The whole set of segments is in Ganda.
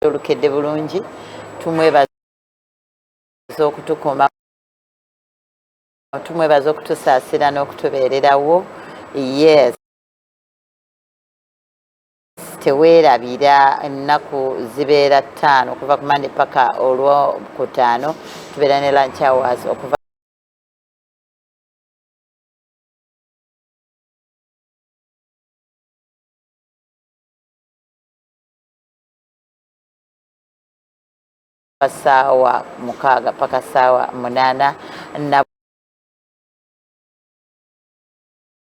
olukedde bulungi tumwebaza okutukuma tumwebaza okutusaasira n'okutubeererawo. Yes, teweerabira ennaku zibeera 5 okuva ku Monday paka olwokutaano tubeera ne lunch hours okuva saawa 6 paka saawa 8 na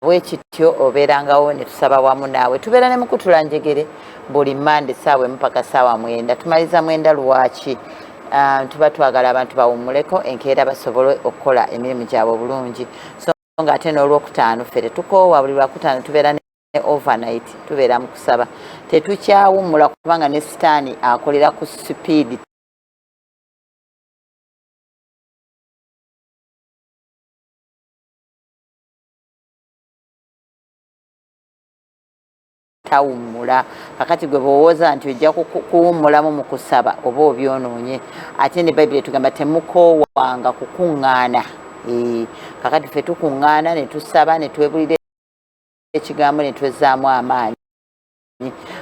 bwekityo obeerangawo ne tusaba wamu naawe. Tubeera ne Mukutula Njegere buli Monday saawa 1 paka saawa 9. Tumaliza 9 lwaki tuba twagala abantu bawummuleko enkeera basobole okukola emirimu gyabwe bulungi. So nga ate n'olwokutaano ffe tetukoowa buli lwakutaano tubeera ne overnight tubeera mu kusaba. Tetukyawummula kubanga ne sitaani akolera ku sipiidi. Tawummula kakati gwe bowooza nti ojja kuwummulamu mu kusaba oba obyonoonye. Ate ne Bayibuli etugamba temukoowanga kukuŋŋaana. Kakati ffe tukuŋŋaana ne tusaba ne twebulira ekigambo ne twezzaamu amaanyi.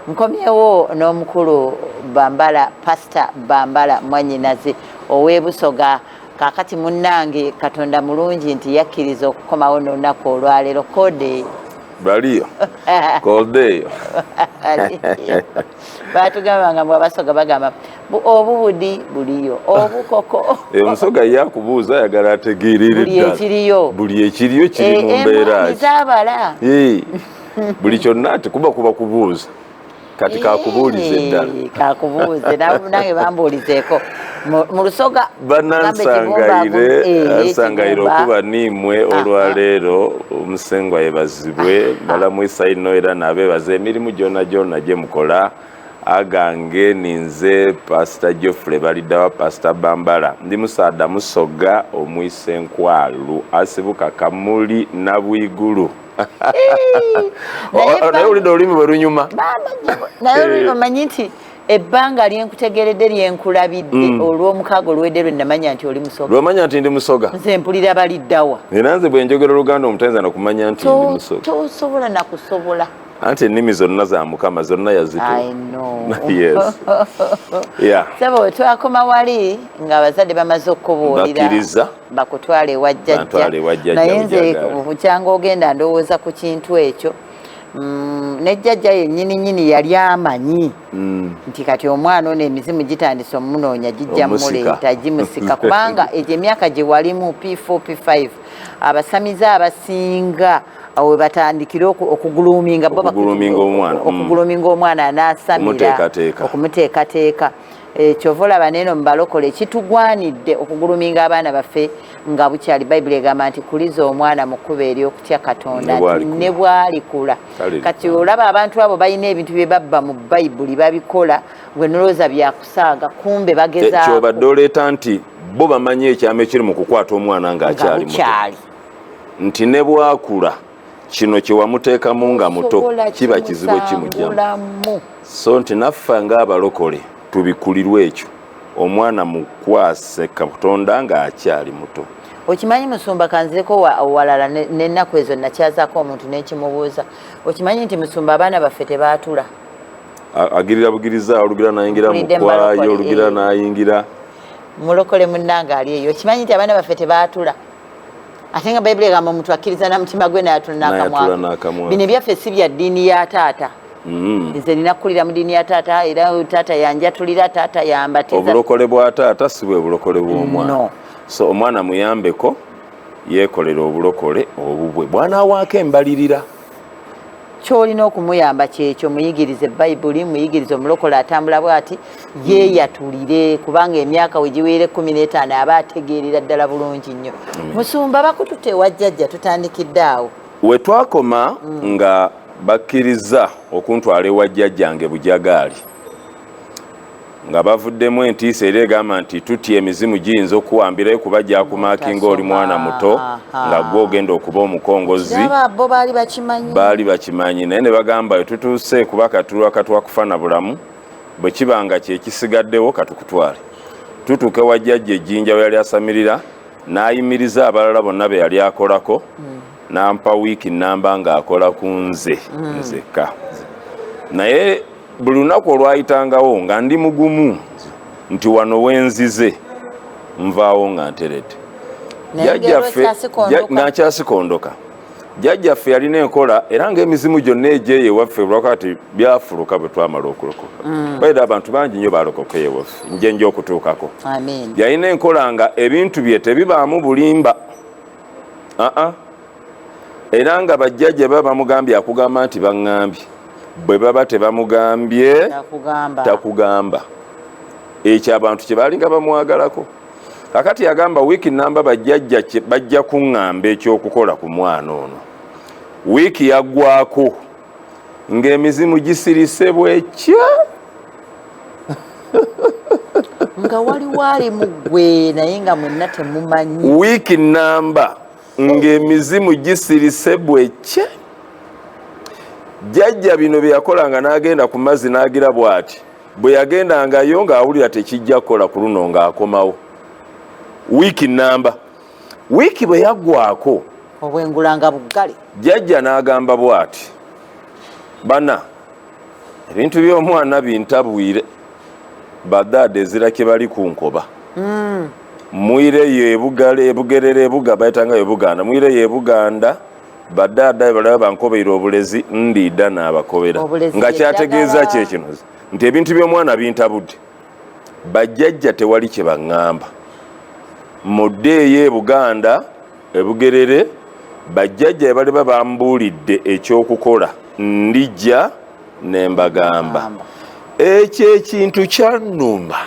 Nkomyewo n'omukulu Bambala, Pastor Bambala Mwannyinaze ow'e Busoga. Kakati munnange Katonda mulungi nti yakkiriza okukomawo n'olunaku olwaleero. Kode Baliyo Koldeyo batugambanga mu Abasoga bagamba obubudi buliyo obukoko. Omusoga yakubuuza ayagala ategeerere ddala buli ekiriyo kiri mu mbeera zaabala buli kyonna ati kuba kubuuza kati kakubuulize ddala kakubuuze nange bambuulizeeko mu Lusoga bannansangaire okuba nimmwe olwaleero omusengwa yebazibwe balamwisa ino era nabeebaza emirimu gyonna gye mukola. Agange ninze Pastor Geoffrey baliddawa Pastor Bambala ndi Musaada Musoga omwise Nkwalu asibuka Kamuli na Bwigulu. Naye olidde olulimi bwe lunyuma naye olulimi omanyi nti ebbanga lyenkutegeredde lyenkulabidde olw'omukaaga oluwedde lwe namanya nti oli Musoga. Lwomanya nti ndi Musoga nze mpulira baliddawa era nze bwe njogera Oluganda omutayinza nakumanya nti ndi Musoga. Tosobola nakusobola anti ennimi zonna za Mukama zonna yazitowa. Yes. Yeah. Sabo twakoma wali nga abazadde bamaze okubuulira bakutwale ewa jjajja naye nze bukyanga ogenda ndowooza ku kintu ekyo. Ne jjajja yennyini yali amanyi nti kati omwana ono emizimu gitandise omunoonya gijja muleeta gimusika kubanga egyo emyaka gye walimu P4 P5 abasamize abasinga awo batandikira okuguluminga omwana anasamira okumuteekateeka. Kyova olaba neeno mu balokole ekitugwanidde okuguluminga abaana baffe nga bukyali. Bayibuli egamba nti kuliza omwana mu kkubo ery'okutya Katonda ne bw'alikula. Kati olaba abantu abo balina ebintu bye babba mu Bayibuli babikola gwe nolowooza byakusaaga kumbe bagezaako. Kyobadde oleeta nti bo bamanyi ekyama ekiri mu kukwata omwana ng'akyali muto nti ne bw'akula kino kye wamuteekamu nga muto kiba kizibu kimugyamu. So nti naffe ng'abalokole tubikulirwe ekyo omwana mukwase Katonda ng'akyali muto. Okimanyi Musumba kanzireko walala n'ennaku ezo nakyazaako omuntu n'ekimubuuza. Okimanyi nti Musumba abaana baffe tebaatula. Agirira bugiriza olugira n'ayingira mu kwayo olugira n'ayingira. Mulokole munnange ali eyo. Okimanyi nti abaana baffe tebaatula. Ate nga Bayibuli egamba omuntu akkiriza na mutima gwe n'ayatula n'akamwa. Bino ebyaffe si bya ddiini ya taata. Nze nina kukulira mu ddiini ya taata era taata yanjatulira taata yambatiza. Obulokole bwa taata si bwe bulokole bw'omwana. So omwana muyambeko yeekolera obulokole obubwe bw'anaawaako embalirira. Kyolina okumuyamba kyekyo muyigirize Bayibuli muyigirize omulokole atambula bw'ati yeeyatulire kubanga emyaka we giweere 15 aba ategeerera ddala bulungi nnyo. Musumba bakututte ewa jjajja tutandikidde awo. We twakoma nga bakkiriza okuntwala ewa jjajjange Bujagaali nga bavuddemu entiisa era egamba nti tutya emizimu giyinza okuwambirayo kuba gyakumaakinga oli mwana muto nga gwe ogenda okuba omukongozi. Baali bakimanyi naye ne bagamba tutuuse kuba katulwa katwakufa na bulamu bwe kibanga kyekisigaddewo katukutwale tutuuke wajjajja ejjinja we yali asamirira n'ayimiriza abalala bonna be yali akolako n'ampa wiiki namba ng'akola ku nze nzekka naye buli lunaku olwayitangawo nga ndi mugumu nti wano wenzize nvaawo nga nteredde nga nkyasikondoka jjajjaffe yalina enkola era ng'emizimu gyonna egyeye ewaffe lwakati byafuluka bwe twamala okulokoka baida abantu bangi nnyo balokoka ewaffe nje okutuukako yalina enkola nga ebintu bye tebibaamu bulimba era nga bajjajja baba bamugambye akugamba nti baŋŋambye bwe baba tebamugambye takugamba ekyo abantu kye baalinga bamwagalako kakati yagamba wiiki namba bajjajja bajja kuŋŋamba ekyokukola ku mwana ono wiiki yaggwako ng'emizimu gisirise bwekya nga wali muggwe naye nga mwenna temumanyi wiiki namba ng'emizimu gisirise bwekya jjajja bino bye yakolanga n'agenda ku mazzi n'agira bw'ati bwe yagendangayo ng'awulira tekijja kukola ku luno ng'akomawo wiiki namba wiiki bwe yaggwako obwengulanga buggale jjajja n'agamba bw'ati bana ebintu by'omwana bintabwire badaada ezirake bali ku nkoba mwireyo ebugerera ebuga bayitangayo ebuganda mwireyo ebuganda badaada balaba bankobeire obulezi ndiida n'abakobera nga kyategeeza kyekino nti ebintu by'omwana bintabudde bajjajja tewali kye baŋŋamba muddeeyo ebuganda ebugerere bajjajja bali bambuulidde ekyokukola ndijja ne mbagamba ekyo ekintu kyannuma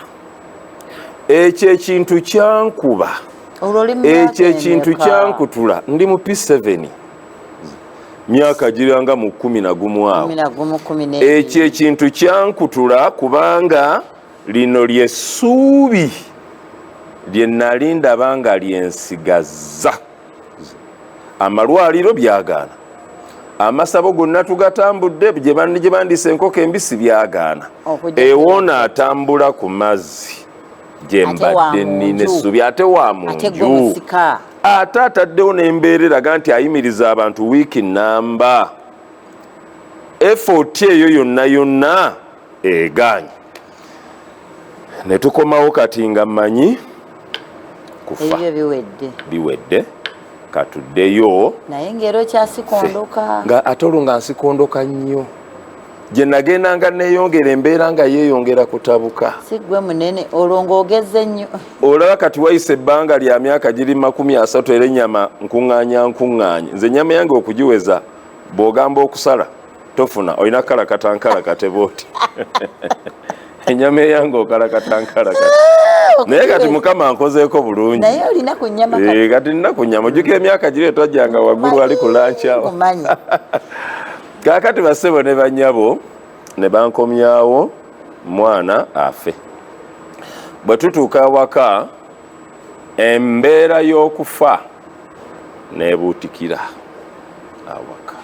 ekyo ekintu kyankuba ekyo ekintu kyankutula ndi mu P7 myaka giranga mu 11 awo ekyo ekintu kyankutula kubanga lino lyessuubi lye nali ndaba nga lyensigaza amalwaliro byagaana amasabo gonna tugatambudde gye bandise enkoko embisi byagaana ewona atambula ku mazzi gye mbadde nina essuubi ate wa munju ate ataddewo n'embeera eraga nti ayimiriza abantu wiiki namba effort eyo yonna yonna eganye ne tukomawo kati nga mmanyi kufa biwedde katuddeyo naye ngero kyasikondoka nga ate olwo nga nsikondoka nnyo gye nagendanga neeyongera embeera nga yeeyongera kutabuka si gwe munene olwo ng'ogeze nnyo olaba kati wayise ebbanga lya myaka giri 30 era ennyama nkuŋŋaanya nze ennyama yange okugiweza bw'ogamba okusala tofuna olina kalakatankalakate booti ennyama eyange okalakatankalakate naye kati mukama nkozeeko bulungi naye olina ku nnyama kati nina ku nnyama ojjuka emyaka giri twajjanga waggulu ali ku lankyawo kaakati bassebo ne bannyabo ne bankomyawo mwana afe bwe tutuuka awaka embeera y'okufa neebuutikira awaka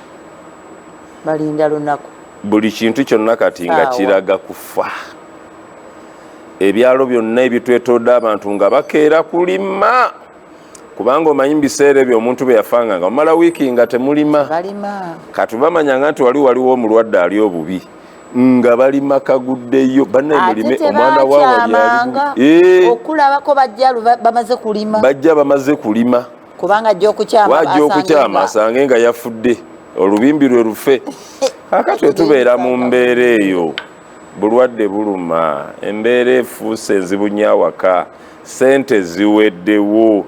balinda lunaku buli kintu kyonna kati nga kiraga kufa ebyalo byonna ebitwetodde abantu nga bakeera kulima kubanga omanyi mu biseera ebyo omuntu bwe yafanga nga omala wiiki nga temulima kati bamanyanga nti waliwo omulwadde ali obubi nga balima kaguddeyo bannemulime omwana okulabako bajja bamaze kulima wajja okukyama asange nga yafudde olubimbi lwe lufe kakati wetubeera mu mbeera eyo bulwadde buluma embeera efuuse enzibu nnyo awaka sente ziweddewo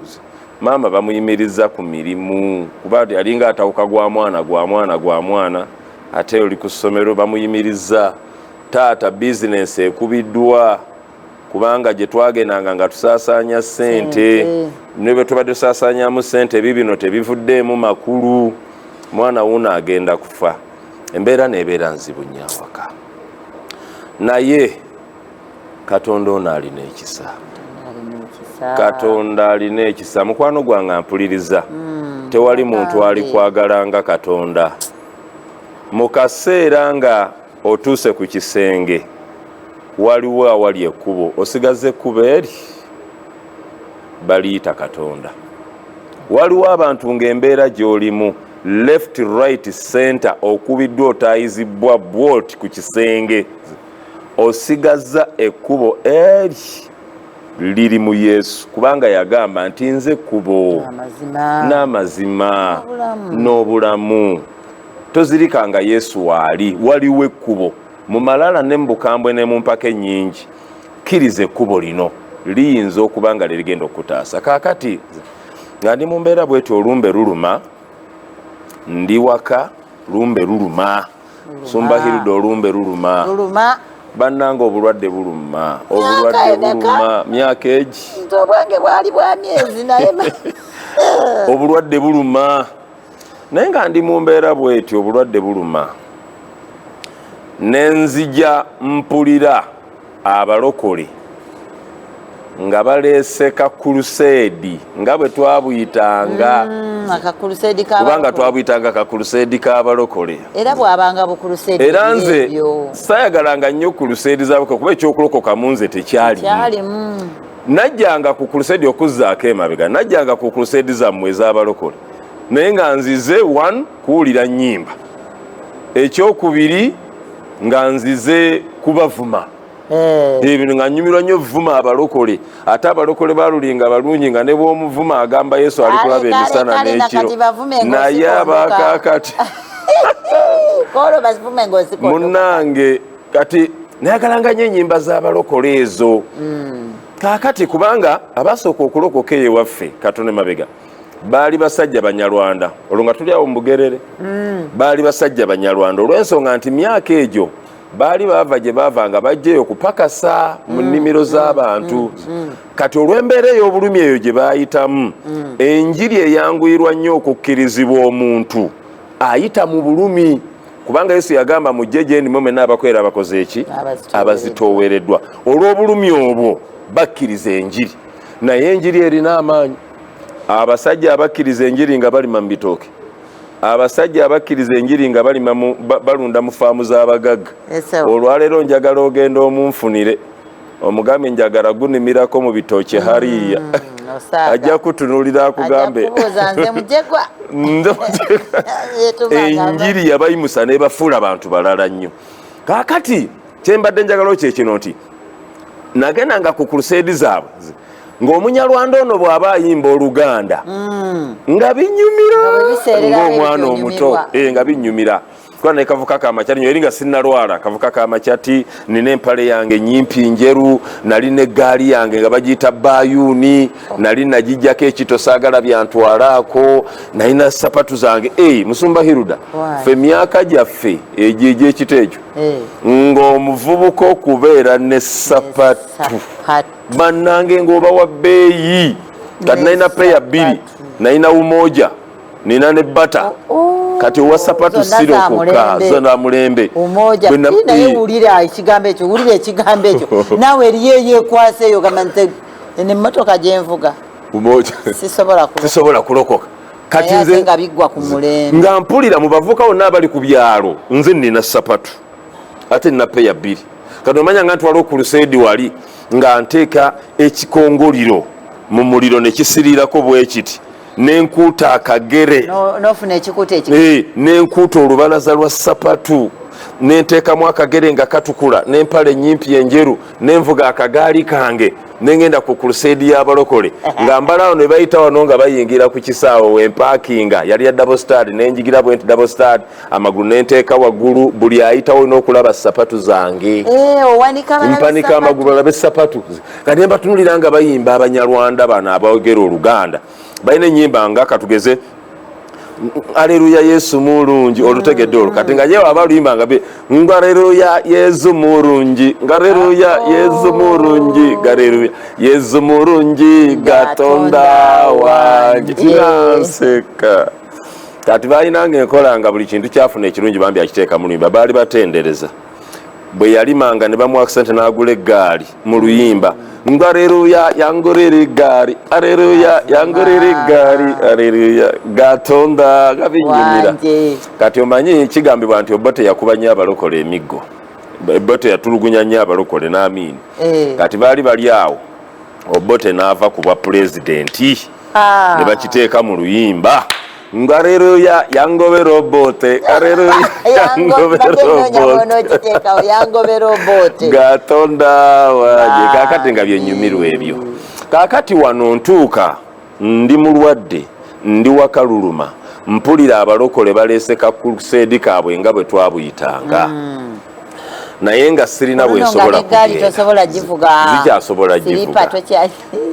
maama bamuyimiriza ku mirimu kuba yalinga atawuka gwa mwana ate oli ku ssomero bamuyimiriza taata bizinensi ekubiddwa kubanga gye twagendanga nga tusaasaanya ssente ne bwe tubadde tusaasaanyamu ssente bibino tebivuddeemu makulu mwana wuno agenda kufa embeera neebeera nzibu nnyo awaka naye katonda ono alina ekisa katonda alina ekisa mukwano gwange ampuliriza tewali muntu ali kwagalanga katonda mu kaseera nga otuuse ku kisenge waliwo awali ekkubo osigaze ekkubo eri baliyita Katonda. Waliwo abantu ng'embeera gy'olimu left right center okubiddwa otayizibwa bwoti ku kisenge osigaza ekkubo eri liri mu Yesu kubanga yagamba nti nze ekkubo n'amazima n'obulamu. Tozirikanga Yesu waali waliwo ekkubo mu malala ne mu bukambwe ne mu mpaka ennyingi. Kkiriza ekkubo lino liyinza okuba nga ligenda okutaasa. Kaakati nga ndi mu mbeera bw'etyo olumbe luluma ndi waka lumbe luluma Sumba Hilda olumbe luluma bannanga obulwadde buluma myaka egi obwange bwali bwa myezi naye obulwadde buluma naye nga ndi mu mbeera bw'etyo obulwadde buluma nenzija mpulira abalokole nga baleese ka crusade nga bwe twabuyitanga kubanga twabuyitanga ka crusade k'abalokole era bwabanga bu crusade era nze sayagalanga nnyo crusade z'abalokole kuba ekyokulokoka mu nze tekyalimu. Najjanga ku crusade okuzzaako emabega, najjanga ku crusade zammwe ez'abalokole naye nga nzize 1 kuwulira nnyimba, ekyokubiri nga nzize kubavuma. Ebintu nga nyumirwa nnyo vuma abalokole ate abalokole balulinga balungi nga ne bw'omuvuma agamba Yesu ali kulaba emisana n'ekiro naye abakakati munnange kati nayagalanga nnyo ennyimba z'abalokole ezo. Kaakati kubanga abasooka okulokoka ewaffe Katonda mabega baali basajja Banyarwanda olwo nga tuli awo mu Bugerere baali basajja Banyarwanda olw'ensonga nti myaka egyo baali bava gye bava nga bajjeyo kupakasa mu nnimiro z'abantu. Kati olw'embeera ey'obulumi eyo gye baayitamu enjiri eyanguyirwa nnyo okukkirizibwa omuntu ayita mu bulumi kubanga Yesu yagamba mujje gye ndi mwenna abakwera abakoze eki abazitoowereddwa. Olw'obulumi obwo bakkiriza enjiri naye enjiri erina amaanyi. Abasajja abakkiriza enjiri nga balima mu bitooke, abasajja abakkiriza enjiri nga balunda mu faamu z'abagagga. Olwaleero njagala ogenda omunfunire omugambe njagala gunimirako mu bitooke hariya ajja kutunulira akugambe enjiri yabayimusa nebafuula abantu balala nnyo. Kaakati kyembadde njagalawo kyekino nti nagendanga ku crusade zaabwe ng'Omunyarwanda ono bw'aba ayimba Oluganda nga binyumira ng'omwana omuto nga binyumira kuba naye kavuka kamakya nnyo eri nga sinnalwala kavuka kamakyati nina empale yange nyimpi njeru nali n'eggaali yange nga bagiyita bayuuni nali nagijjako ekito saagala byantwalaako nalina sapatu zange Musumba Hilda ffe emyaka gyaffe egyo egy'ekito ekyo ng'omuvubuka okubeera ne sapatu bannange ng'oba wa bbeeyi kati nalina peya 2 nalina umoja nina ne bata kati owa sapatu sirokoka zona mulembe naye wulira ekigambo ekyo naawe eriyo eyekwaseeyo gamante emmotoka gyenvuga sisobola kulokoka kati nze nga biggwa ku mulembe nga mpulira mu bavubuka bonna abali ku byalo nze nina sapatu ate nina peya 2 kati omanya nga ntwala okurusedi wali nga nteeka ekikongoliro mu muliro ne kisiriirako bwe kiti nenkuuta akagere nofuna ekikuta nenkuuta olubalaza lwa sapatu nenteekamu akagere nga katukula nempale ennyimpi enjeru nenvuga akagaali kange nengenda ku crusade y'abalokole nga mbalawo ne bayita wano nga bayingira ku kisaawo wempaakinga yali ya double star nenjigira bwenti double star amagulu nenteeka waggulu buli ayitawo n'okulaba sapatu zange mpanika amagulu alabe sapatu kati nembatunulira nga bayimba Abanyarwanda bano aboogera Oluganda balina ennyimba nga katugeze Aleluya Yesu mulungi olutegedde olwo kati nga yewe abaluyimba nga aleluya Yesu mulungi aleluya Yesu mulungi aleluya Yesu mulungi Katonda wange nanseka kati balinanga enkola nga buli kintu kyafuna ekirungi bambi akiteeka mu luyimba baali batendereza bwe yalimanga ne bamuwa sente n'agula eggaali mu luyimba aleluya yangorere eggaali aleluya yangorere eggaali aleluya Katonda gabinyumira kati omanyi kigambibwa nti Obote yakuba nnyo abalokole emiggo Obote yatulugunya nnyo abalokole n'Amin kati baali bali awo Obote n'ava ku bwa pulezidenti ne bakiteeka mu luyimba nga leero yangobera Obote leero yangobera Obote Katonda wange kaakati nga byennyumirwa ebyo kaakati wano ntuuka ndi mulwadde ndi wakaluluma mpulira abalokole baleese ka crusade kaabwe nga bwe twabuyitanga naye nga sirina bwe nsobola zikyasobola givuga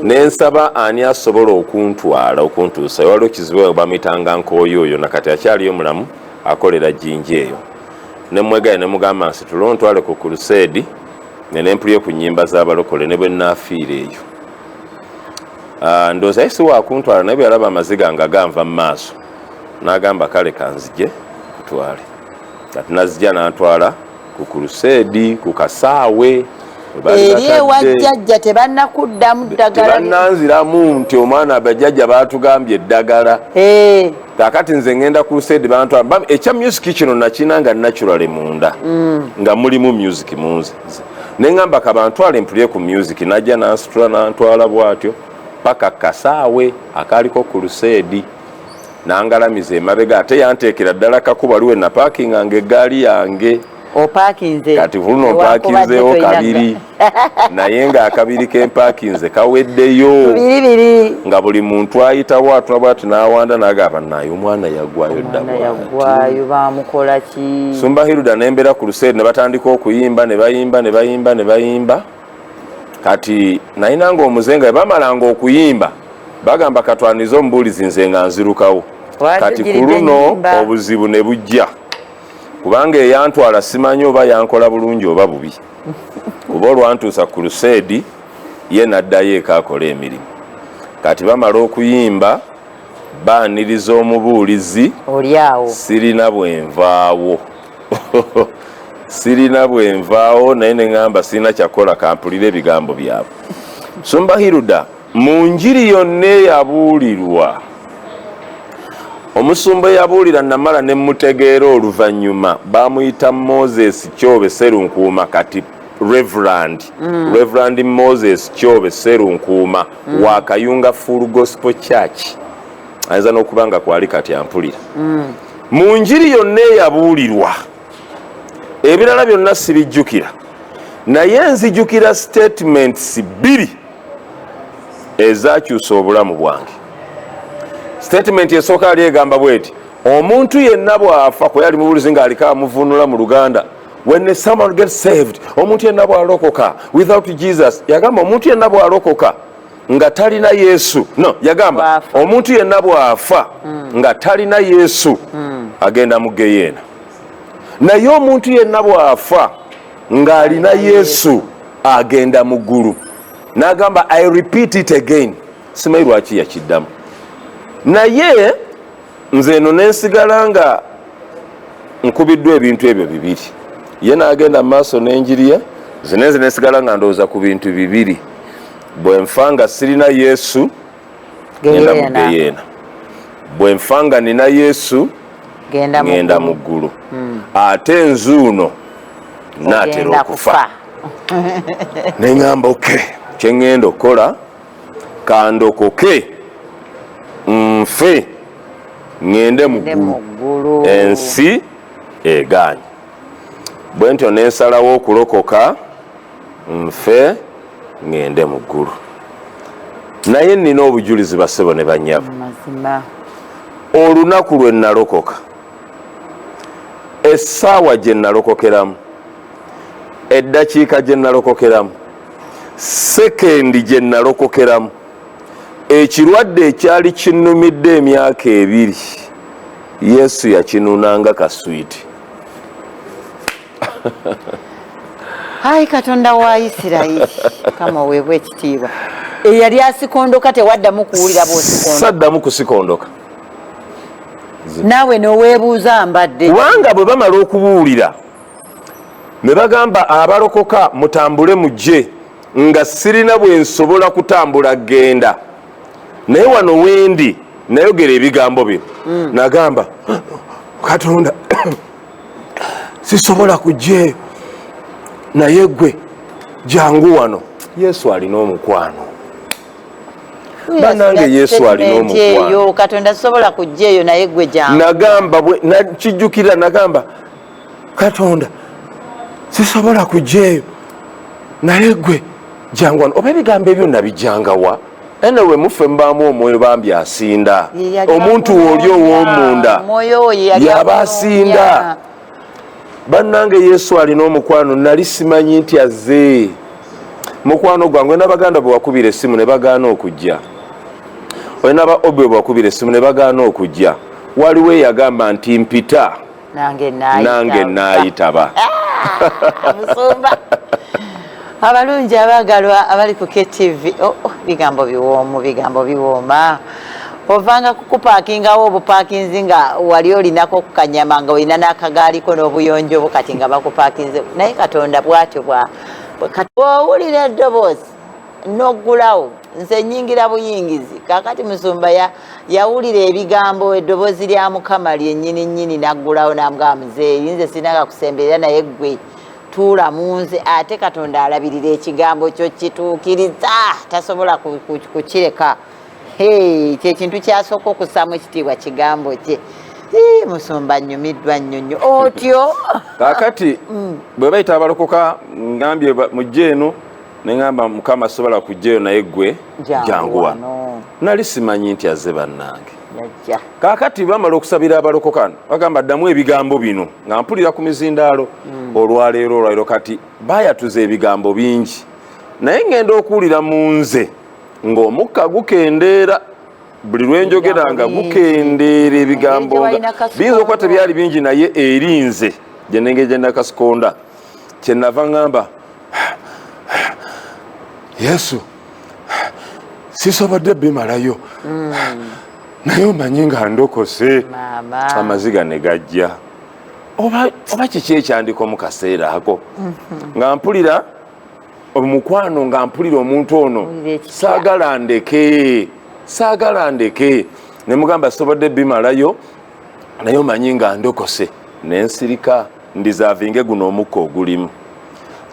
nensaba ani asobola okuntuusa waliwo kizibu bamuyitanga Nkooyooyo nakati akyaliyo mulamu akolera Jinja eyo ne mwegaye ne mugamba nsitule ontwale ku crusade ne mpulire ku nnyimba z'abalokole ne bwe naafiira eyo ndowooza ye si waakuntwala naye bwe yalaba amaziga nga ganva mu maaso n'agamba kale kanzije kutwale kati nazija n'antwala ku crusade ku kasaawe eri ewajjajja tebannakuddamu ddagala tebannanziramu nti omwana abajjajja baatugambye eddagala kakati nze ngenda crusade bantwala ekya music kino nakina nga natural munda nga mulimu music munze neŋŋamba kabantwale mpulire ku music najja nansitula nantwala bw'atyo paka kasaawe akaaliko crusade nangalamiza emabega ate yanteekera ddala kakuba waliwo napakinganga eggaali yange opakinze kati vuno mpakinzeewo kabiri naye ng'akabiri kempakinze kaweddeyo nga buli muntu ayitawo atula bwati n'awanda n'agamba naye omwana yaggwayo yaggwayo bamukola ki Sumba Hilda n'embeera ku Crusade ne batandika okuyimba ne bayimba kati nayina ng'omuzenga bwe bamalanga okuyimba bagamba katwanize omubuulizi nze nga nzirukawo kati ku luno obuzibu ne bujja kubanga eyantwala simanyi oba yankola bulungi oba bubi kuba olwantuusa ku Crusade ye n'addayo eka akola emirimu kati bamala okuyimba baaniriza omubuulizi oliawo sirina bwenvaawo naye ne ŋŋamba sirina kyakola kampulira ebigambo byabwe Sumba Hilda mu njiri yonna eyabuulirwa omusumba eyabuulira namala ne mutegeera oluvannyuma bamuyita Moses Kyobe Serunkuuma kati Reverend Moses Kyobe Serunkuuma wa Kayunga Full Gospel Church ayinza n'okuba nga kwali kati ampulira mu njiri yonna eyabuulirwa ebirala byonna sibijjukira naye nzijjukira statements 2 ezakyusa obulamu bwange. Statement esooka yali egamba bweti omuntu yenna bw'afa kwe yali mubuulizi ng'aliko amuvunula mu Luganda when someone gets saved omuntu yenna bw'alokoka without Jesus yagamba omuntu yenna bw'alokoka nga talina Yesu yagamba omuntu yenna bw'afa nga talina Yesu agenda mu Geyeena naye omuntu yenna bw'afa ng'alina Yesu agenda mu ggulu n'agamba I repeat it again simanyi lwaki yakiddamu naye nze eno nensigala nga nkubiddwa ebintu ebyo bibiri ye n'agenda mu maaso n'enjiri ye zinenze nensigala nga ndowooza ku bintu bibiri bwe nfa nga sirina Yesu ngenda mu Geyeena bwe nfa nga nina Yesu ngenda mu ggulu ate nzuuno naatera okufa neŋŋamba oke kye ŋŋenda okukola kandokoke nfe ngende mu ggulu ensi egaanye bwe ntyo nensalawo okulokoka nfe ngende mu ggulu naye nina obujulizi basebo ne bannyabo olunaku lwe nalokoka essaawa gye nalokokeramu eddakiika gye nalokokeramu sekendi gye nalokokeramu ekirwadde ekyali kinnumidde emyaka 2 Yesu yakinunanga kaswiti Hai Katonda wa Isirayiri kama wewe ekitiibwa eyali asikondoka tewaddamu kuwulira bwosikondoka saddamu kusikondoka naawe noweebuuza mbadde kubanga bwe bamala okubuulira ne bagamba abalokoka mutambule mujje nga sirina bwe nsobola kutambula genda naye wano wendi nayogera ebigambo bino nagamba Katonda sisobola kujjeeyo naye gwe jangu wano. Yesu alina omukwano. Banange Yesu alina omukwano. Katonda sobola kujja eyo naye gwe jangu. Nagamba nakijjukira nagamba Katonda sisobola kujja eyo naye gwe jangu wano. Oba ebigambo ebyo nabijjangawa? Enewe muffe mbaamu omwoyo bambi asinda. Omuntu oli ow'omunda yaba asinda. Bannange Yesu alina omukwano. Nali simanyi nti azze. Mukwano gwange n'abaganda bwe wakubira essimu ne bagaana okujja. Olina aba Obwe bwe wakubira essimu ne bagaana okujja. Waliwo eyagamba nti mpita. Nange naayitaba. Musumba. Abalungi abagalwa abali ku KTV. Bigambo biwooma. Ovanga kukupakingawo obupakinzi nga wali olinako kukanyama nga olina n'akagaaliko n'obuyonjo bukati nga bakupakinze. Naye Katonda bw'atyo kati owulira eddoboozi n'oggulawo nze nnyingira buyingizi. Kaakati Musumba yawulira ebigambo eddoboozi lya Mukama lyennyini n'aggulawo n'amugamba muzeeyi nze sinaka kusemberera naye ggwe tuula mu nze ate Katonda alabirira ekigambo kyo kituukiriza tasobola kukireka. Kyekintu kyasooka okussaamu ekitiibwa kigambo kye. Musumba nnyumiddwa nnyonnyo otyo. Kaakati bwe bayita abalokoka ngambye mujje eno ne ngamba Mukama asobola kujja eyo naye ggwe jangu wano. Nali simanyi nti azze bannange. Kaakati bamala okusabira abalokoka bagamba ddamu ebigambo bino nga mpulira ku mizindaalo olwaleero kati bayatuza ebigambo bingi naye ngenda okuwulira mu nze ng'omukka gukendeera. Buli lwenjogera nga gukendeera ebigambo biyinza okuba tebyali bingi naye erinze gye nengeje nakasikonda kyenava ngamba Yesu sisobodde bimalayo naye omanyi nga ndokose. Amaziga ne gajja. Oba kiki ekyandiko mu kaseera ako nga mpulira omukwano nga mpulira omuntu ono saagala ndeke ne mugamba sobodde bimalayo naye omanyi nga ndokose nensirika ndizaavinge guno omukka ogulimu.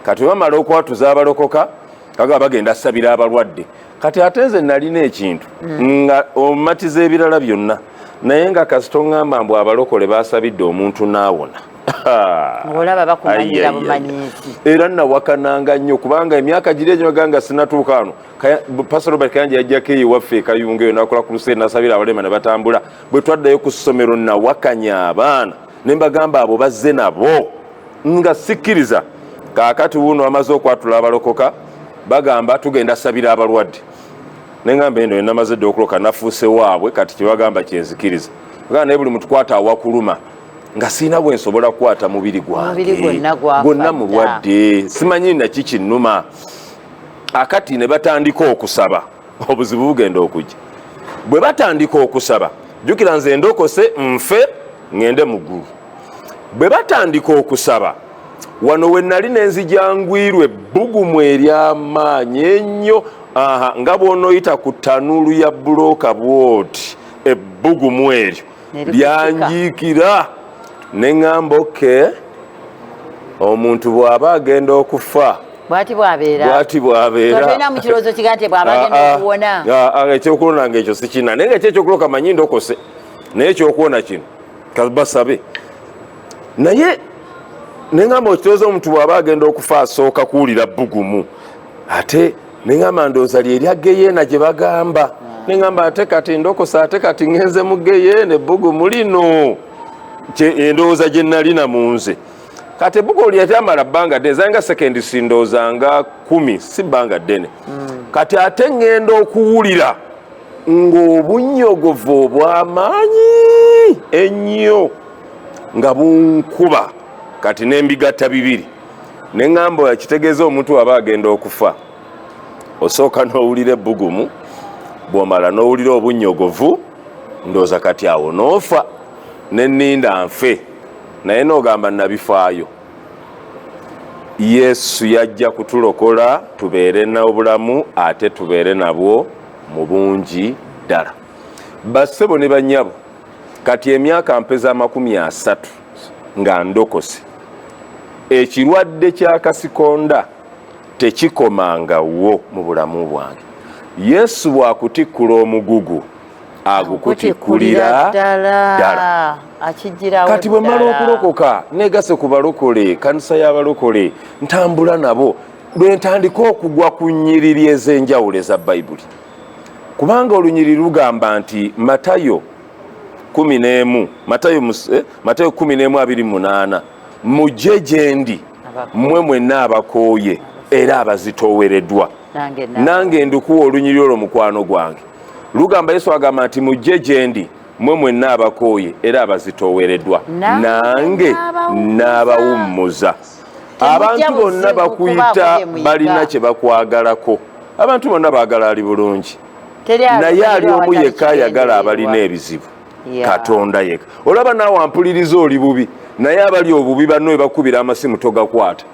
Kati bamala okwatuza abalokoka kaga bagenda sabira abalwadde. Kati ate nze nalina ekintu nga omumatiza ebirala byonna naye nga kasito ngamba mbu abalokole basabidde omuntu naawona. Olaba bakumanyira bumanyizi. Era nawakananga nnyo kubanga emyaka giri egyo ganga sinatuuka wano. Pastor Robert Kayanja yajjako ewaffe Kayunga eyo nakola crusade nasabira abalema ne batambula. Bwe twaddayo ku ssomero nawakanya abaana ne mbagamba abo bazze nabo nga sikkiriza. Kaakati wuno amaze okwatula abalokoka bagamba tugenda sabira abalwadde. Nengamba eno namaze dde okuloka nafuuse waabwe kati kyebagamba kyenzikiriza. Bagamba naye buli mutukwata awakuluma nga sina bwe nsobola kukwata mubiri gwange gwonna mulwadde simanyi naki kinnuma. Akati ne batandika okusaba obuzibu bugenda okujja. Bwe batandika okusaba jjukira nze ndokose nfe ngende mu ggulu. Bwe batandika okusaba wano we nali nenzijangwirwe ebbugumu ery'amaanyi ennyo nga bw'onoyita ku ttanuulu ya bulooka bwoti ebbugumu eryo lyanjiikira. Ne ngamba omuntu bw'aba agenda okufa bwati bwabeera. Tolina mu kirowoozo kiga nti bw'aba agenda okuwona. Ekyokuwona ng'ekyo sikina naye nga ekyokulo kamanyi ndokose naye ekyokuwona kino kabasabe. Naye ne ngamba okitooza omuntu bw'aba agenda okufa asooka kuwulira bbugumu. Ate ne ngamba ndowooza lyerya Geyeena gye bagamba. Ne ngamba ate kati ndokose ate kati ngenze mu Geyeena ebbugumu lino. Endowooza gye nalina mu nze. Kati ebbugumu lyetamala bbanga ddene zanga sekendi sindoozanga 10 si bbanga ddene. Kati ate ngenda okuwulira ng'obunyogovu obw'amaanyi ennyo nga bunkuba kati n'embigatta bibiri. Ne ngamba kitegeeza omuntu aba agenda okufa osooka n'owulira ebbugumu bw'omala n'owulira obunyogovu ndowooza kati awo n'ofa. Nenninda nfe naye n'ogamba nabifaayo. Yesu yajja kutulokola tubeere n'obulamu ate tubeere nabwo mu bungi ddala. Bassebo ne bannyabo kati emyaka mpeza 30 nga ndokose ekirwadde kya kasikonda tekikomangawo mu bulamu bwange. Yesu bw'akutikkula omugugu agukutikkulira ddala. Kati bwe mmala okulokoka negase ku balokole, kanisa y'abalokole, ntambula nabo lwe ntandika okugwa ku nnyiriri ez'enjawulo eza Bayibuli. Kubanga olunyiriri lugamba nti Matayo 11:28 mujje gye ndi mmwe mwenna abakooye era abazitoowereddwa nange ndikuwa olunyiriri olwo mukwano gwange. Lugamba Yesu agamba nti mujje gye ndi mmwe mwenna abakooye era abazitoowereddwa nange n'abawummuza. Abantu bonna bakuyita balina kye bakwagalako. Abantu bonna baagala ali bulungi, naye ali omu yekka ayagala abalina ebizibu, Katonda yekka. Olaba naawe ampuliriza oli bubi, naye abali obubi banno we bakubira amasimu togakwata.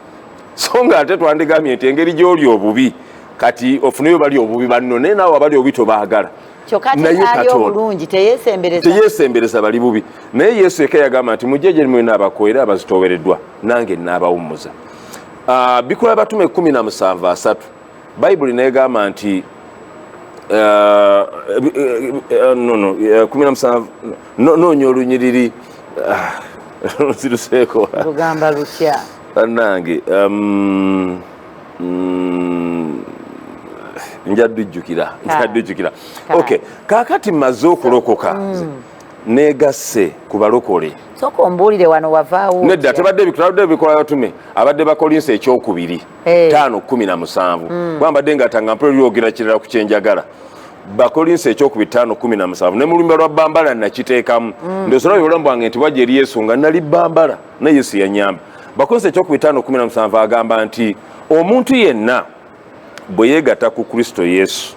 So nga ate twandigambye nti engeri gy'oli obubi kati ofuneyo bali obubi banno, naye naawe abali obubi tobaagala. Naye Katonda teyeesembereza bali bubi. Naye Yesu yekka yagamba nti mujje gye mmwe n'abakooye era abazitoowereddwa nange n'abawummuza. Bikola Batume 17:3 Bayibuli negamba nti 17 noonya olunyiriri ziruseeko lugamba lutya bannange njadujjukira. Okay, kaakati mmaze okulokoka negasse ku balokole. Soko mbuulire wano wavaawo. Nedda tebadde Bikola Batume, abadde Bakolinso ekyokubiri 5:17 bwambadde nga tangampolo lyogera kirala ku kyenjagala. Bakolinso ekyokubiri 5:17 ne mu lumba lwa Bambala nakiteekamu ndosobola obulamu bwange nti wajja eri Yesu nga nali Bambala ne Yesu yanyamba. Bakolinso ekyokubiri 5:17 agamba nti omuntu yenna bwe yeegatta ku Kristo Yesu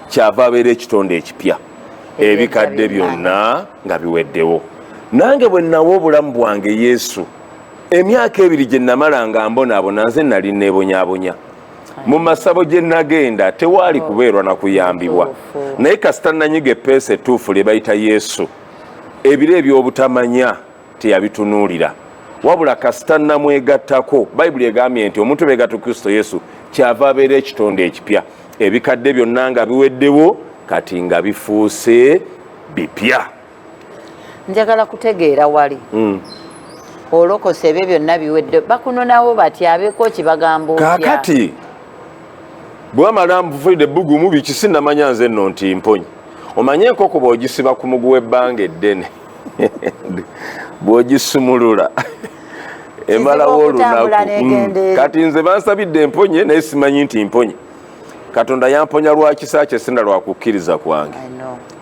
kyava abeera ekitonde ekipya, ebikadde byonna nga biweddewo. Nange bwe nawa obulamu bwange Yesu, emyaka 2 gye namala nga mbonaabona nze nali neebonyaabonya. Mu masabo gye nagenda tewaali kubeerwa na kuyambibwa, naye kasita nanyiga eppeesa ettuufu lye bayita Yesu, ebiro eby'obutamanya teyabitunuulira, wabula kasita namwegattako. Bayibuli egambye nti omuntu beegatta Kristo Yesu kyava abeera ekitonde ekipya, ebikadde byonna nga biweddewo kati nga bifuuse bipya. Njagala kutegeera wali olokose ebyo byonna biwedde bakunonawo bati abeeko kibagamba otya. Kaakati bwamala nvufulidde ebbugumu bikisi namanya nze nno nti mponyi. Omanye enkoko bw'ogisiba ku mugu w'ebbanga eddene bw'ogisumulula emalawo olunaku. Kati nze bansabidde emponye naye simanyi nti mponye. Katonda yamponya lwa kisa kye sinda lwa kukkiriza kwange.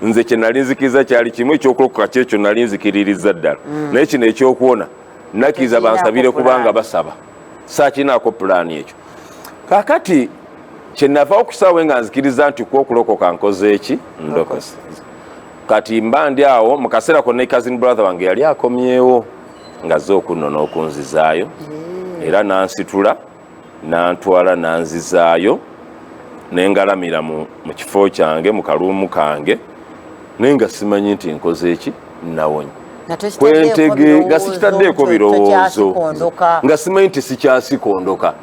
Nze kye nali nzikiriza kyali kimu, ekyokulokoka kyekyo nali nzikiririza ddala. Naye kino ekyokuwona nakkiriza bansabire kubanga basaba, saakinaako pulaani ekyo. Kaakati kye nava okusaawe nga nzikiriza nti kwokulokoka nkoze eki ndokose. Kati mba ndi awo mu kaseera konna cousin brother wange yali akomyewo ngazze okunona okunzizaayo era nansitula nantwala nanzizaayo nengalamira mu kifo kyange mu kaluumu kange naye nga simanyi nti nkoze eki nawonye. Nga sikitaddeeko birowoozo, nga simanyi nti sikyasikondoka,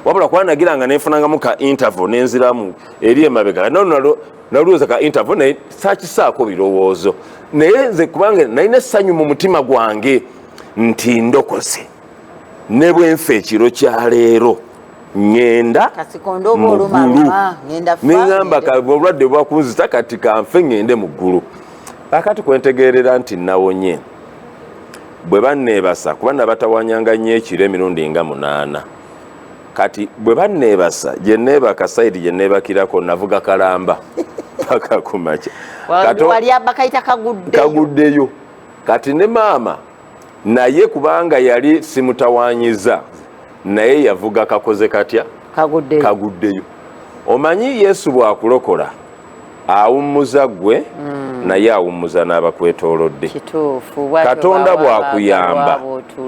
wabula kwanagira nga nenfunangamu ka interval nenziramu eri emabega nalowooza ka interval naye saakisaako birowoozo. Naye nze kubanga nalina essanyu mu mutima gwange nti ndokose, ne bwe nfa ekiro kya leero ngenda mu ggulu. Neŋŋamba obulwadde bwakunzita kati kanfe ngende mu ggulu. Kaakati kwentegeerera nti nawonye bwe banneebasa kuba nabatawanyanga nnyo ekiro emirundi nga 8. Kati bwe banneebasa gye neebaka sayidi gye neebakirako navuga kalamba paka ku makya kaguddeyo. Kati ne maama naye kubanga yali simutawanyiza naye yavuga kakoze katya kaguddeyo. Omanyi Yesu bw'akulokola awummuza gwe naye awummuza n'abakwetoolodde. Katonda bw'akuyamba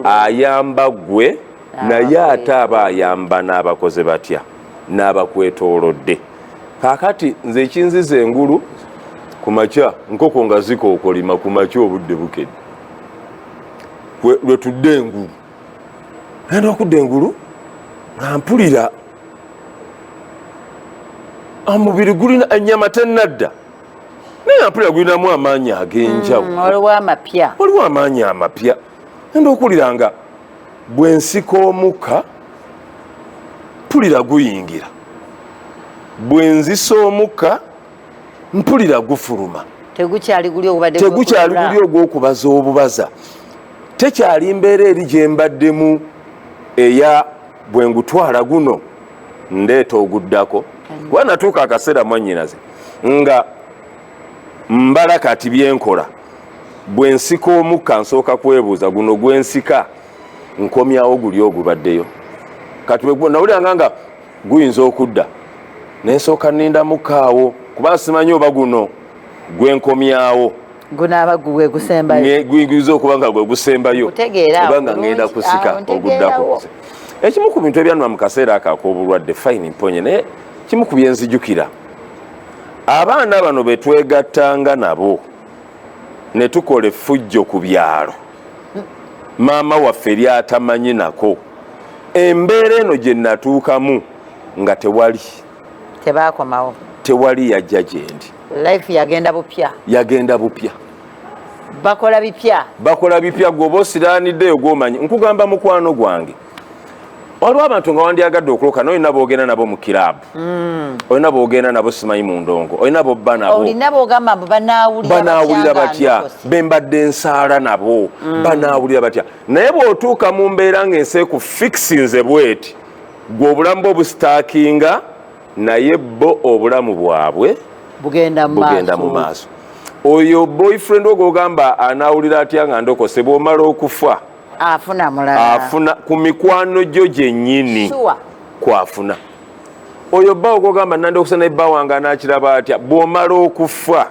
ayamba gwe naye ate aba ayamba n'abakoze batya n'abakwetoolodde. Kaakati nze ekinziza engulu ku makya nkoko nga zikookolima ku makya obudde bukedde lwe tudde engulu ngenda okudda engulu nga mpulira omubiri gulina ennyama tennadda naye nga mpulira gulinamu amaanyi ag'enjawulo. Waliwo amaanyi amapya. Ngenda okuwulira nga bwe nsika omukka mpulira guyingira, bwe nzisa omukka mpulira gufuluma. Tegukyali guli ogw'okubaza obubaza. Tekyali mbeera eri gye mbaddemu eya bwe ngutwala guno ndeeta oguddako. Kuba natuuka akaseera mwannyinaze nga mbala kati byenkola, bwe nsika omukka nsooka kwebuuza guno gwe nsika nkomyawo guli ogubaddeyo. Kati nawuliranga nga guyinza okudda nensooka nninda mukkaawo kuba simanyi oba guno gwe nkomyawo gunaaba gwe gusembayo, guyinza okuba nga gwe gusembayo oba nga ngenda kusika oguddako. Ekimu ku bintu ebyannuma mu kaseera ako ak'obulwadde fayini mponye, naye kimu ku byenzijukira abaana bano be twegattanga nabo ne tukola effujjo ku byalo, maama waffe eri atamanyi nako, embeera eno gye natuukamu nga tebakomawo, tewali yajja gye ndi. Life yagenda bupya. Bakola bipya gwoba osiraaniddeyo gw'omanyi. Nkugamba mukwano gwange, waliwo abantu nga wandyagadde okuloka n'olina boogenda nabo mu kiraabu, olina boogenda nabo simanyi mu ndongo, olina bobba nabo banaawulira batya, be mbadde nsaala nabo banaawulira batya. Naye bw'otuuka mu mbeera ng'enseeku fikisinze bweti, gwe obulamu bwe obusitaakinga, naye bo obulamu bwabwe bugenda mu maaso. Oyo boyfriend ogwogamba anaawulira atya nga ndokose, bw'omala okufa afuna ku mikwano gyo gyennyini kwafuna. Oyo bba ogwogamba nandokusa naye bba wange anaakiraba atya, bw'omala okufa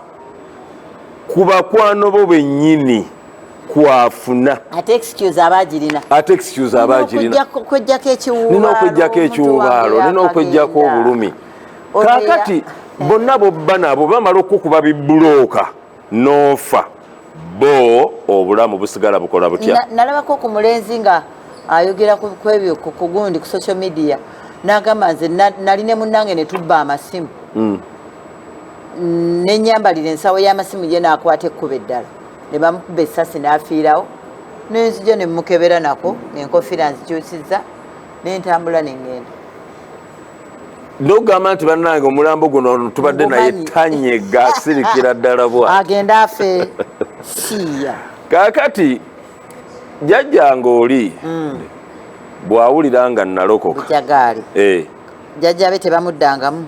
ku bakwano bo bennyini kwafuna. Ate excuse abagirina nina okwejjako ekiwubaalo, nina okwejjako obulumi. Kaakati bonna bobba nabo bamala okukuba bibulooka n'ofa, bo obulamu busigala bukola butya. Nalabako ku mulenzi nga ayogera ku ebyo ku gundi ku social media n'agamba nze nali ne munnange ne tubba amasimu n'ennyambalira ensawo y'amasimu ye n'akwata ekkuba eddala ne bamukuba essasi n'afiirawo, n'enzija ne mukebera nako ng'enkofiira nzikyusizza n'entambula n'engenda. N'ogamba nti bannange omulambo guno tubadde naye tanyega sirikira ddala bwa agenda afe siya. Kaakati jjajjange oli bw'awulira nga nalokoka jjajja be tebamuddangamu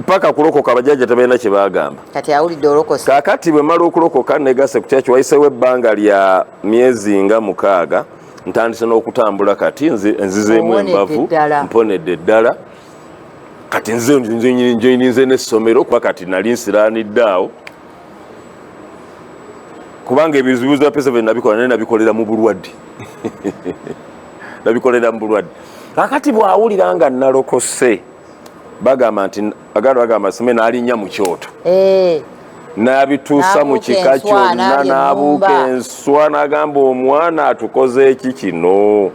paka kulokoka, abajjajja tebalina kye baagamba. Kati awulidde olokose. Kaakati bwe mala okulokoka negase ku kyaki wayiseewo ebbanga lya myezi nga 6 ntandise n'okutambula, kati nzizeemu embavu mponedde ddala. Kati nze n'essomero kuba kati nali nsiraanidde awo, kubanga ebizibu bya P7 nabikola naye nabikolera mu bulwadde Kaakati bw'awulira nga nalokose bagamba nti bagamba sime n'alinnya mu kyoto n'abituusa mu kika kyonna n'abuuka enswa n'agamba omwana atukoze eki kino.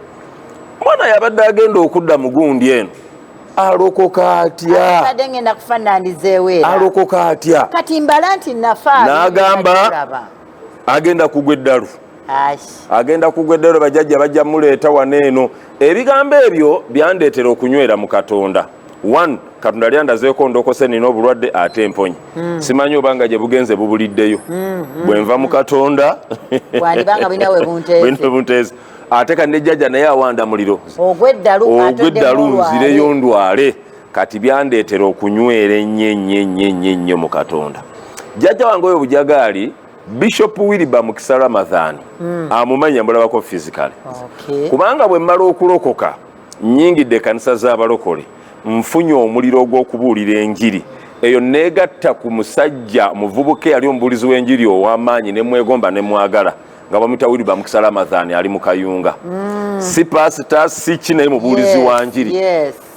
Omwana yabadde agenda okudda mu gundi eno, alokoka atya? Alokoka atya? Kati mbala nti nafa n'agamba agenda kugwa eddalu. Agenda kugwa eddalu, bajjajja bajja muleeta wano eno. Ebigambo ebyo byandeetera okunywera mu Katonda. One, Katonda lyandazeeko ndokose nina obulwadde ate emponye. Simanyi obanga gye bugenze bubuliddeyo. Bwe nva mu Katonda wandibanga bwina bunteeze. Ate kandi ejjajja naye awanda muliro. Ogweddalu nzireyo ndwale. Kati byandeetera okunywera ennyo mu Katonda. Jjajja wange oyo bujagaali Bishop Wilbur Mukisa Ramadhan amumanya mbulabako physically. Kubanga bwe mmala okulokoka nnyingidde kanisa z'abalokole, nfunye omuliro ogw'okubuulira enjiri eyo neegatta ku musajja muvubuke yali omubuulizi w'enjiri ow'amaanyi ne mwegomba ne mwagala nga bamuyita Wilbur Mukisa Ramadhan ali mu Kayunga. Si pasita si kinaye mubuulizi wa njiri.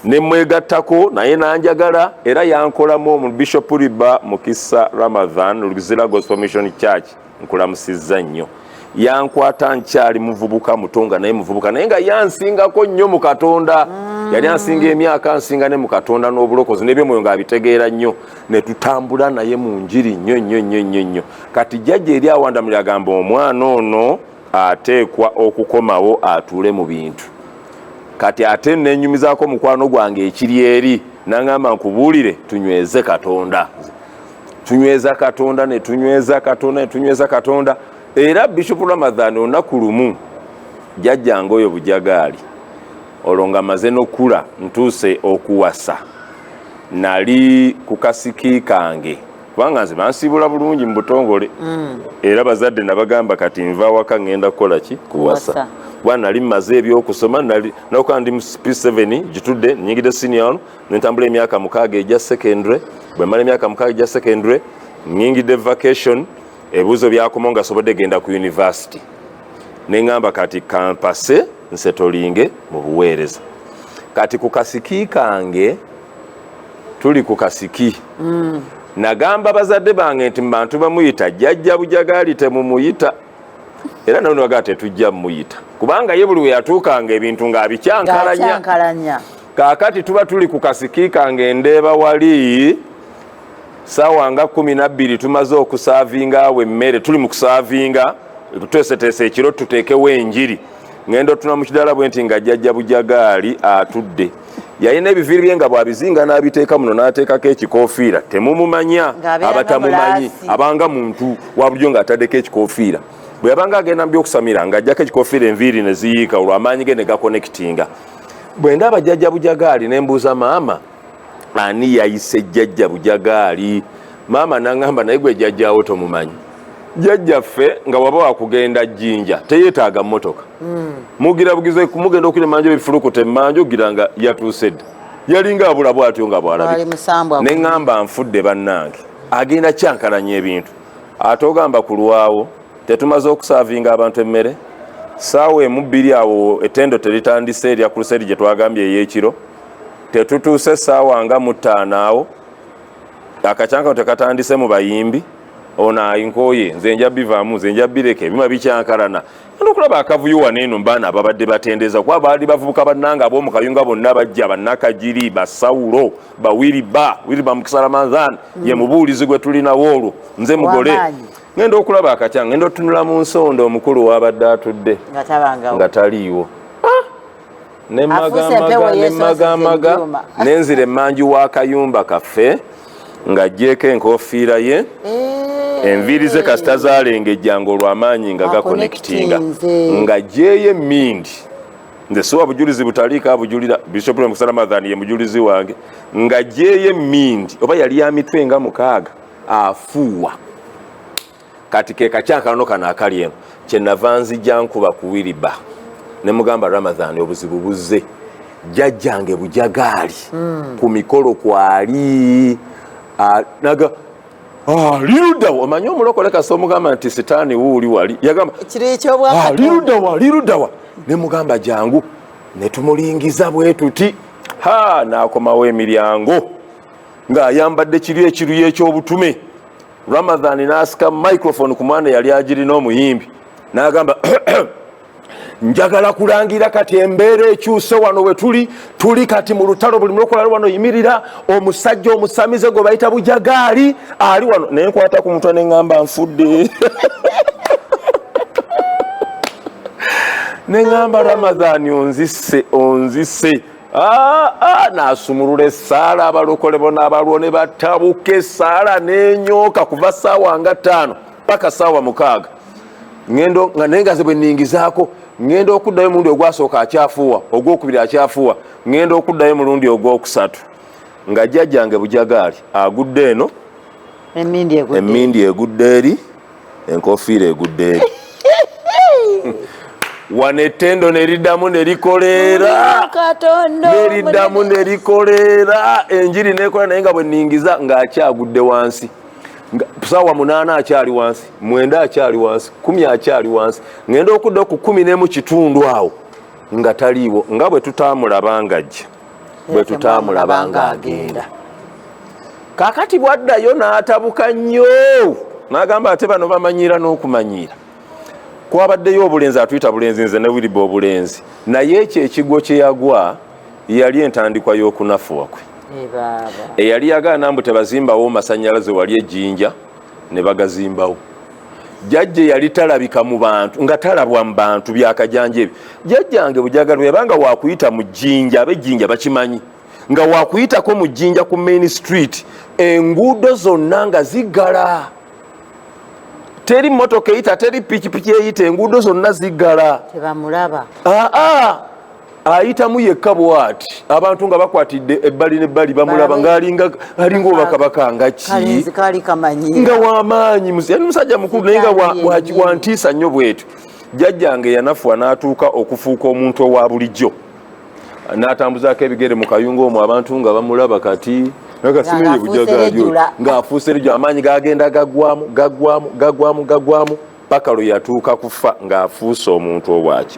Ne mwegattako naye nanjagala era yankolamu mu Bishop Wilbur Mukisa Ramadhan Luzira Gospel Mission Church nkulamusizza nnyo. yankwata nkyali muvubuka mutonga naye muvubuka naye nga yansingako nnyo mu Katonda yali ansinga emyaka ansinga ne mu Katonda n'obulokozi n'ebyomwoyo ng'abitegeera nnyo ne tutambula naye mu njiri nnyo kati jjajja eri awandamira agamba omwana ono ateekwa okukomawo atuule mu bintu kati ate nenyumizaako mukwano gwange ekiri eri nangamba nkubuulire tunyweze Katonda ne tunyweza Katonda era Bishop Ramadhan olunaku lumu jjajjange oyo Bujagaali olwo nga maze n'okula ntuuse okuwasa nali ku kasiki kange kubanga nze bansiibula bulungi mu butongole era bazadde nabagamba kati nva waka ngenda kukola ki kuwasa kuba nali mmaze ebyokusoma nakuba ndi mu P7 gitudde nyingidde senior ono nentambula emyaka 6 egya secondary bwe mala emyaka 6 egya secondary nyingidde vacation ebibuzo byakomo nga sobodde genda ku university neŋŋamba kati kampase nsetolinge mu buweereza kati ku kasiki kange tuli ku kasiki nagamba bazadde bange nti bantu bamuyita jjajja Bujagaali temumuyita era nabo bagaa tetujja muyita kubanga ye buli we yatuukanga ebintu ng'abikyankalanya kaakati tuba tuli ku kasiki kange ndeeba wali saawa nga 12 tumaze okusaavinga awo emmere tuli mu kusaavinga tuteeseteese ekiro tuteekewo enjiri ngendo tuna mu kidaala bwe nti nga jjajja Bujagaali atudde yalina ebiviiri bye nga bwabizinga n'abiteeka muno n'ateekako ekikoofiira temumumanya abatamumanyi abanga muntu wabulyo ng'ataddeko ekikoofiira bwe yabanga agenda mu by'okusamira ng'ajjako ekikoofiira enviiri ne ziyiika olw'amaanyi ge ne gakonekitinga bwe ndaba jjajja Bujagaali ne mbuuza maama ani yayise jjajja Bujagaali maama n'aŋŋamba naye gwe jjajjaawo tomumanyi jjajjaffe nga waba wakugenda Jjinja teyeetaaga mmotoka mugira bugize kumugenda okira manjo ebifulukute manjo gira nga yatuuse dda yalinga abula bw'atyo nga bw'alabye ne ŋŋamba nfudde bannange agenda kyankalanya ebintu ate ogamba ku lwawo tetumaze okusaavinga abantu emmere saawa emu bbiri awo ettendo teritandise erya kuluseri gye twagambye ey'ekiro tetutuuse saawa nga mu 5 awo akacyankano tekatandise mu bayimbi ono ayinkoye nze nja bivaamu nze nja bireke ebima bikyankalana nokulaba akavuyo waneeno mbaana ababadde batendeza kuba baali bavubuka bannanga ab'omu Kayunga bonna bajja bannakajiri basawulo bawiriba Mukisalamanzaan ye mubuulizi gwe tulinawo olwo nze mugole ngenda okulaba akacyange ngenda otunula mu nsonda omukulu wabadde atudde nga taliiwo nemmagamaga nenzira emmanju wa kayumba kaffe ng'agyeko enkoofiira ye enviiri ze kasita zaalengejjanga olw'amaanyi nga gakonekitinga ng'agyeyo emmindi nze siwa bujulizi butaliika abujulira Bishop Ramadhan ye mujulizi wange ng'agyeyo emmindi oba yali ya mitwe nga 6 afuuwa kati ke kacyankalano kano akali eno kyenava nzijja nkuba ku wiriba ne mugamba Ramadhan obuzibu buzze jjajjange Bujagaali ku mikolo kwali naga lirudawa omanyi omulokole kasa omugamba nti sitaani wuuli wali yagamba lirudawa ne mugamba jangu ne tumulingiza bwe tuti n'akomawo emiryango ng'ayambadde kiri ekiruyi ekyobutume Ramadhan n'asika microphone ku mwana yali agirina omuyimbi n'agamba njagala kulangira kati embeera ekyuse wano we tuli kati mu lutalo buli mulokola wano yimirira omusajja omusamize gwe bayita Bujagaali ali wano naye nkwata ku mutwe neŋŋamba nfudde neŋŋamba Ramadhan onzise n'asumulula essaala abalokole bona abalwo ne batabuka essaala n'enyooka kuva ssaawa nga 5 paka ssaawa 6 ngendo nga naye ngaze bwe nningizaako ngenda okuddayo mulundi ogwasooka akyafuuwa ogwokubiri akyafuuwa ngenda okuddayo mulundi ogwokusatu nga jjajjange Bujagaali agudde eno emmindi egudde eri enkoofiira egudde eri wano ettendo neriddamu nerikoleera enjiri nekola naye nga bwe nningiza ng'akyagudde wansi saawa 8 akyali wansi 9 akyali wansi 10 akyali wansi ngenda okudda ku 11 kitundu awo nga taliiwo nga bwe tutaamulabanga ajja bwe tutaamulabanga agenda kakati bwaddayo n'atabuka nnyo n'agamba ate bano bamanyiira n'okumanyiira kwabaddeyo obulenzi atuyita bulenzi nze ne Wilibo obulenzi naye ekyo ekigo kye yagwa yali entandikwa y'okunafuwa kwe eyali yagaana mbu tebazimbawo masannyalaze wali ejjinja ne bagazimbawo jjajje yali talabika mu bantu nga talabwa mu bantu byakajanja ebyo jjajjange bujagalwa yabanga wakuyita mu jjinja ab'ejjinja bakimanyi nga wakuyitako mu jjinja ku Main Street enguudo zonna nga ziggala teri motoka eyita teri pikipiki eyita enguudo zonna ziggala tebamulaba ayitamu yekka bw'ati abantu nga bakwatidde ebbali n'ebbali bamulaba ng'alinga obakabaka nga ki nga w'amaanyi yali musajja mukulu naye nga wantiisa nnyo bwetu jjajjange yanafuwa n'atuuka okufuuka omuntu owa bulijjo n'atambuzaako ebigere mu kayunga omwo abantu nga bamulaba kati nakasimeyo bujagalyo ng'afuuse lijjo amaanyi gagenda gaggwamu paka lwe yatuuka kufa ng'afuuse omuntu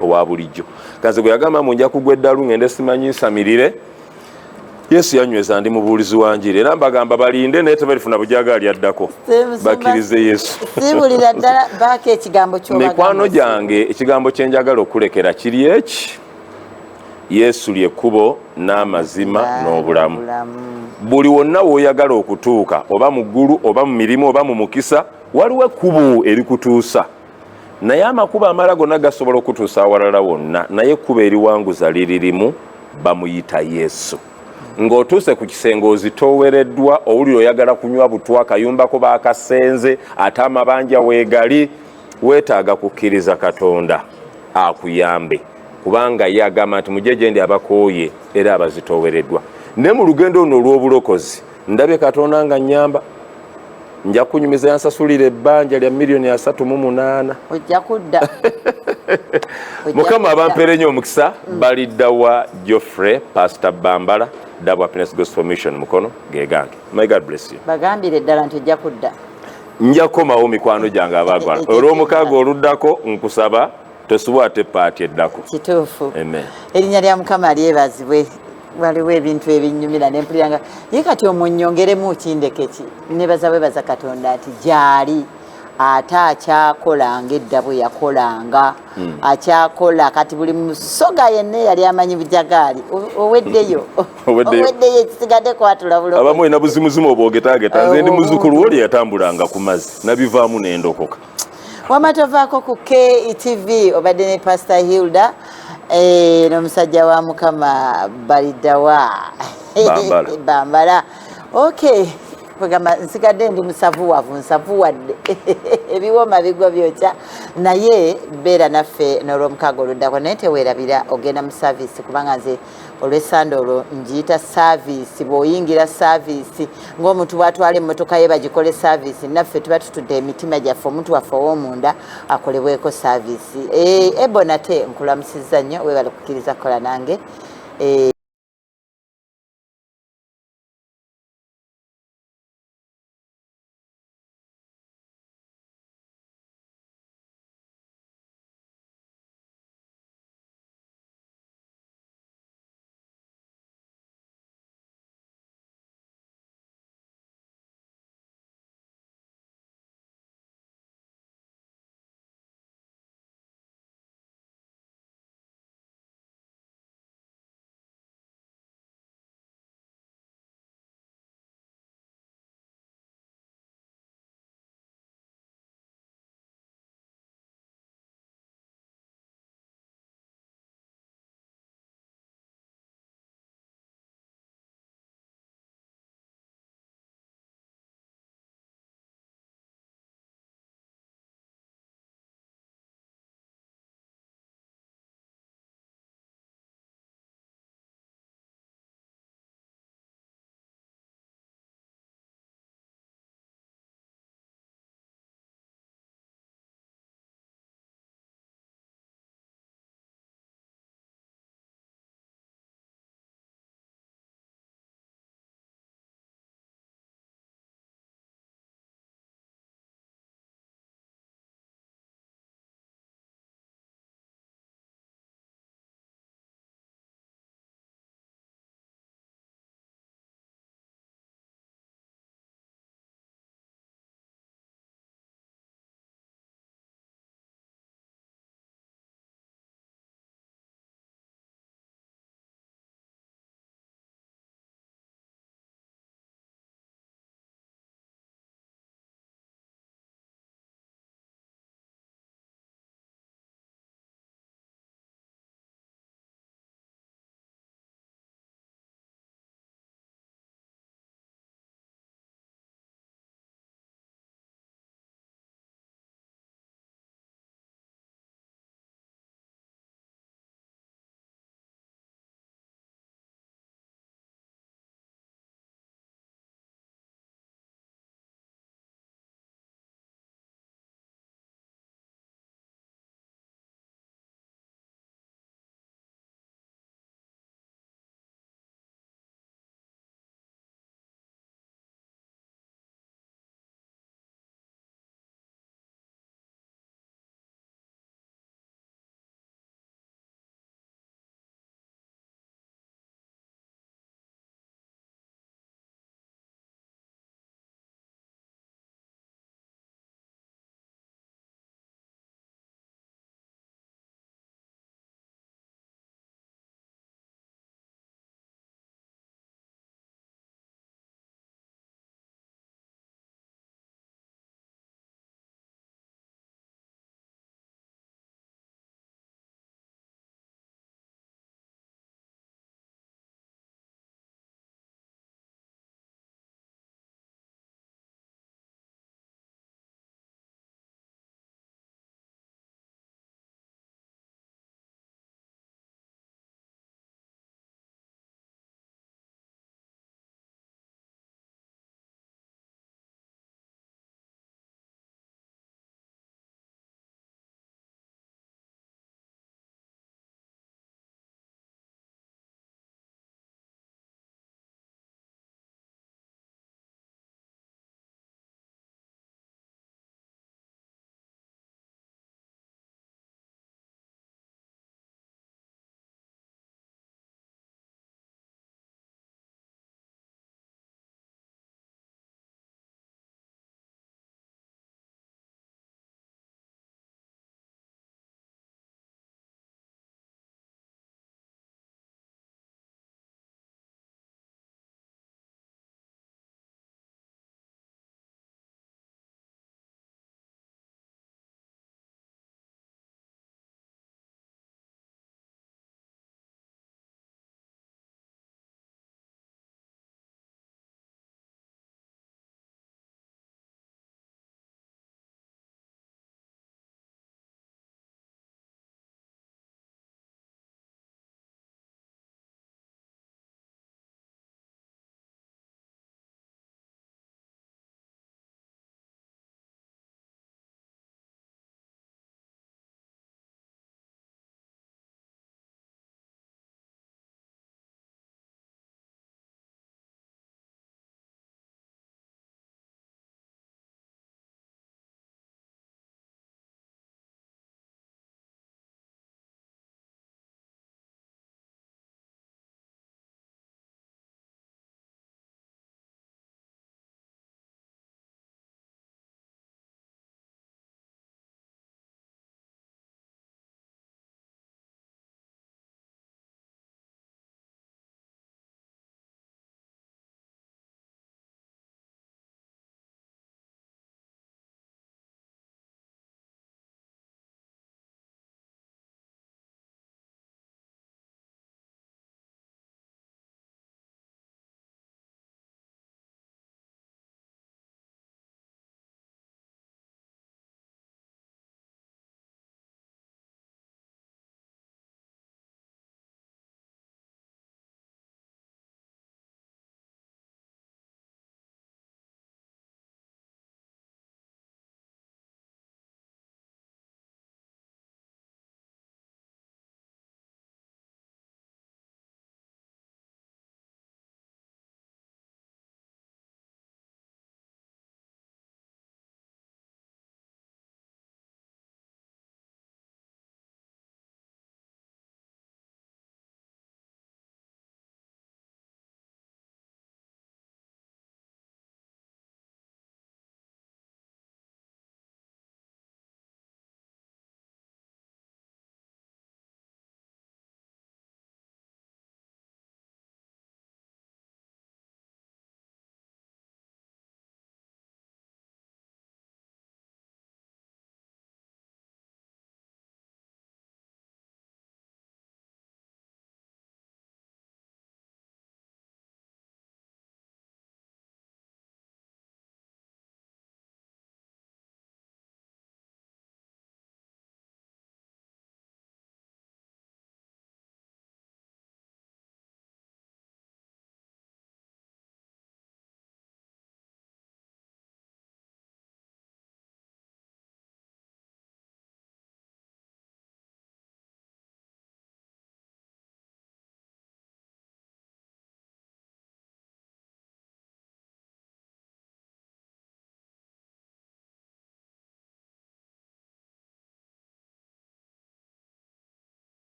owa bulijjo kaze bwe yagamba mu nja kugwa eddalu ngende simanyi nsamirire Yesu yanyweza ndi mubuulizi wa njiri era mbagamba balinde naye tebalifuna bujagali addako bakkirize Yesu sibulira ddala baako ekigambo ky'obagamba mikwano gyange ekigambo kye njagala okulekera kiri eki Yesu ly'ekkubo n'amazima n'obulamu buli wonna w'oyagala okutuuka oba mu ggulu oba mu mirimu oba mu mukisa waliwo ekkubo erikutuusa naye amakubo amala gonna gasobola okutuusa awalala wonna naye ekkubo eriwanguza liririmu bamuyita Yesu ng'otuuse ku kisenge ozitoowereddwa owulira oyagala kunywa butwa akayumbako baakasenze ate amabanja weegali weetaaga kukkiriza Katonda akuyambe kubanga ye agamba nti mujje gye ndi abakooye era abazitoowereddwa ne mu lugendo luno olw'obulokozi ndabye Katonda nga nnyamba nja kunyumiza yansasulira ebbanja lya $3,800,000 ojja kudda Mukama abampeere nnyo omukisa balidda wa Geoffrey Pastor Bambala Double Happiness Gospel Mission mukono gegange. May God bless you. Bagambire ddala nti ojja kudda nja komawo mikwano gyange abaagala olw'omukaaga oluddako nkusaba tosubwate paati eddako kituufu amen erinnya lya Mukama lyebazibwe waliwo ebintu ebinnyumira nempuliranga ye kati omunnyongeremu kindekeki nebaza Katonda ati gyali ate akyakola ng'edda bwe yakolanga akyakola kati buli musoga yenna yali amanyi bujagali oweddeyo ekisigadde kwatula bulo abamu ena buzimuzimu obwogetageta nze ndi muzzukulu woli yatambulanga ku mazzi nabivaamu n'endokoka wamatovaako ku KTV obadde ne Pastor Hilda n'omusajja wa Mukama baliddawa Bambala okay kugamba nsigadde ndi musavuwavu nsavuwadde ebiwoma bigwa byokya naye beera naffe n'olw'omukaaga oluddako naye teweerabira ogenda mu saavisi kubanga nze olw'essande olwo ngiyita saavisi bw'oyingira saavisi ng'omuntu bw'atwala emmotoka ye bagikole saavisi naffe tuba tutudde emitima gyaffe omuntu waffe ow'omunda akolebweko saavisi ebonate nkulamusizza nnyo weebale kukkiriza kukola nange